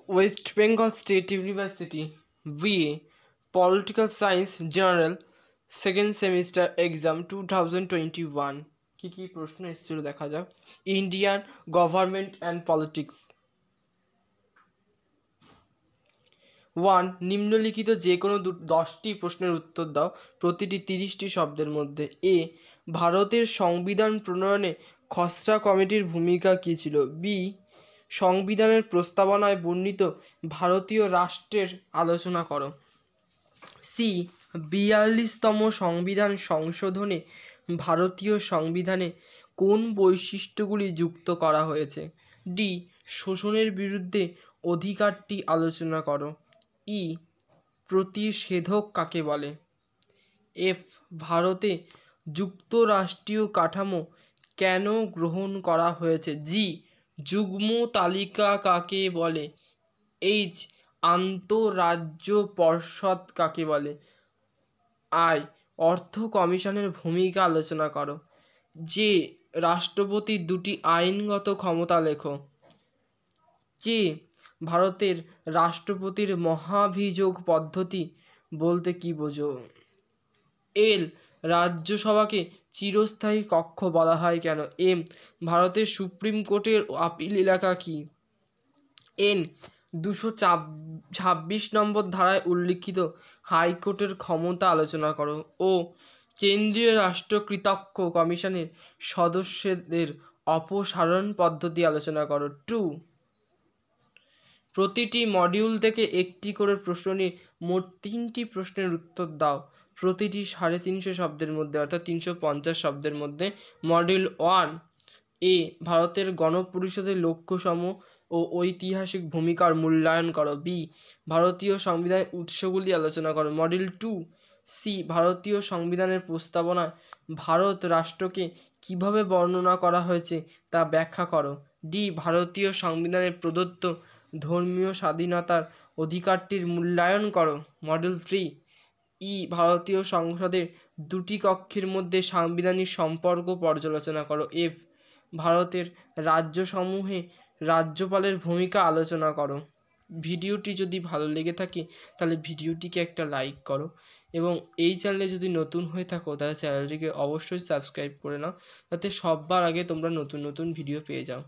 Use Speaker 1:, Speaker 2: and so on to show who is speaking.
Speaker 1: West Bengal state university BA political science general second semester exam 2021 কি প্রশ্ন এসেছিল দেখা যাক। Indian government and politics. 1. নিম্নলিখিত যে কোনো 10টি প্রশ্নের উত্তর দাও, প্রতিটি 30টি শব্দের মধ্যে। এ. ভারতের সংবিধান প্রণয়নে খসড়া কমিটির ভূমিকা কী ছিল? বি. সংবিধানের প্রস্তাবনায় বর্ণিত ভারতীয় রাষ্ট্রের আলোচনা করো। সি. 42তম সংবিধান সংশোধনে ভারতীয় সংবিধানে কোন বৈশিষ্ট্যগুলি যুক্ত করা হয়েছে? ডি. শোষণের বিরুদ্ধে অধিকারটি আলোচনা করো। ই. প্রতিষেধক কাকে বলে? এফ. ভারতে যুক্তরাষ্ট্রীয় কাঠামো কেন গ্রহণ করা হয়েছে? জি. যুগ্ম তালিকা কাকে বলে? এইচ. আন্তঃরাজ্য পর্ষদ কাকে বলে? আই. অর্থ কমিশনের ভূমিকা আলোচনা করো। যে. রাষ্ট্রপতির দুটি আইনগত ক্ষমতা লেখো। কে. ভারতের রাষ্ট্রপতির মহাভিযোগ পদ্ধতি বলতে কি বোঝো? এল. রাজ্যসভাকে চিরস্থায়ী কক্ষ বলা হয় কেন? এম. ভারতের সুপ্রিম কোর্টের আপিল এলাকা কি? এন. 226 নম্বর ধারায় উল্লিখিত হাইকোর্টের ক্ষমতা আলোচনা করো। ও. কেন্দ্রীয় রাষ্ট্রকৃতজ্ঞ কমিশনের সদস্যদের অপসারণ পদ্ধতি আলোচনা করো। 2. প্রতিটি মডিউল থেকে একটি করে প্রশ্ন নিয়ে মোট 3টি প্রশ্নের উত্তর দাও, প্রতিটি 350 শব্দের মধ্যে, অর্থাৎ 350 শব্দের মধ্যে। মডিউল 1. এ. ভারতের গণপরিষদের লক্ষ্যসমূহ ও ঐতিহাসিক ভূমিকার মূল্যায়ন করো। বি. ভারতীয় সংবিধানের উৎসগুলি আলোচনা করো। মডিউল 2. সি. ভারতীয় সংবিধানের প্রস্তাবনায় ভারত রাষ্ট্রকে কিভাবে বর্ণনা করা হয়েছে তা ব্যাখ্যা করো। ডি. ভারতীয় সংবিধানে প্রদত্ত ধর্মীয় স্বাধীনতার অধিকারটির মূল্যায়ন করো। মডিউল 3. ই. ভারতীয় সংসদের দুটি কক্ষের মধ্যে সাংবিধানিক সম্পর্ক পর্যালোচনা করো। এফ. ভারতের রাজ্যসমূহে রাজ্যপালের ভূমিকা আলোচনা করো। ভিডিওটি যদি ভালো লেগে থাকে তাহলে ভিডিওটিকে একটা লাইক করো, এবং এই চ্যানেলে যদি নতুন হয়ে থাকো তাহলে চ্যানেলটিকে অবশ্যই সাবস্ক্রাইব করে নাও, যাতে সবার আগে তোমরা নতুন নতুন ভিডিও পেয়ে যাও।